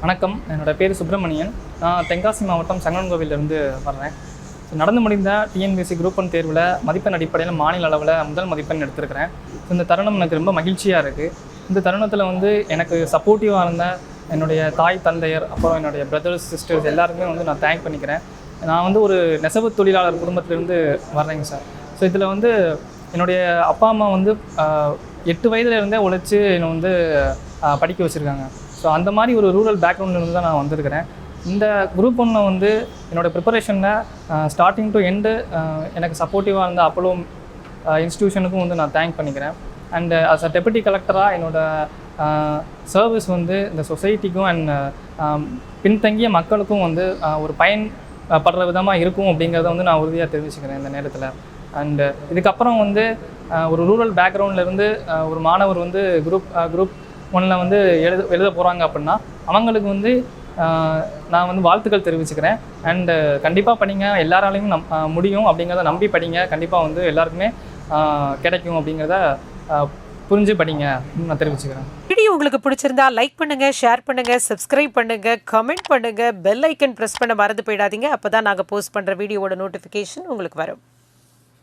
வணக்கம், என்னோட பேர் சுப்பிரமணியன். நான் தென்காசி மாவட்டம் சங்கரன்கோவிலிருந்து வர்றேன். நடந்து முடிந்த டிஎன்பிஎஸ்சி குரூப் 1 தேர்வில் மதிப்பெண் அடிப்படையில் மாநில அளவில் முதல் மதிப்பெண் எடுத்திருக்கிறேன். இந்த தருணம் எனக்கு ரொம்ப மகிழ்ச்சியாக இருக்குது. இந்த தருணத்தில் எனக்கு சப்போர்ட்டிவாக இருந்த என்னுடைய தாய் தந்தையர், அப்புறம் என்னுடைய பிரதர்ஸ் சிஸ்டர்ஸ் எல்லாருக்குமே நான் தேங்க் பண்ணிக்கிறேன். நான் ஒரு நெசவு தொழிலாளர் குடும்பத்திலேருந்து வர்றேங்க சார். ஸோ இதில் என்னுடைய அப்பா அம்மா 8 வயதுலேருந்தே உழைச்சி என்னை படிக்க வச்சுருக்காங்க. ஸோ அந்த மாதிரி ஒரு ரூரல் பேக்ரவுண்ட்லேருந்து தான் நான் வந்திருக்கிறேன். இந்த குரூப் 1 என்னோடய ப்ரிப்பரேஷனில் ஸ்டார்டிங் டு எண்டு எனக்கு சப்போர்ட்டிவாக இருந்த அப்போலோ இன்ஸ்டியூஷனுக்கும் நான் தேங்க் பண்ணிக்கிறேன். அண்டு அஸ் அ டெபுட்டி கலெக்டராக என்னோடய சர்வீஸ் இந்த சொசைட்டிக்கும் அண்ட் பின்தங்கிய மக்களுக்கும் ஒரு பயன்படுற விதமாக இருக்கும் அப்படிங்கிறத நான் உறுதியாக தெரிவிச்சுக்கிறேன் இந்த நேரத்தில். அண்டு இதுக்கப்புறம் ஒரு ரூரல் பேக்ரவுண்ட்லேருந்து ஒரு மாணவர் குரூப் 1 எழுத போகிறாங்க அப்படின்னா அவங்களுக்கு நான் வாழ்த்துக்கள் தெரிவிச்சுக்கிறேன். அண்டு கண்டிப்பாக படிங்க, எல்லாராலையும் முடியும் அப்படிங்கிறத நம்பி படிங்க. கண்டிப்பாக எல்லாருக்குமே கிடைக்கும் அப்படிங்கிறத புரிஞ்சு படிங்க நான் தெரிவிச்சுக்கிறேன். வீடியோ உங்களுக்கு பிடிச்சிருந்தா லைக் பண்ணுங்க, ஷேர் பண்ணுங்க, சப்ஸ்கிரைப் பண்ணுங்க, கமெண்ட் பண்ணுங்க, பெல் ஐக்கன் ப்ரெஸ் பண்ண மறந்து போயிடாதீங்க. அப்போ தான் நாங்கள் போஸ்ட் பண்ணுற வீடியோவோட நோட்டிஃபிகேஷன் உங்களுக்கு வரும்.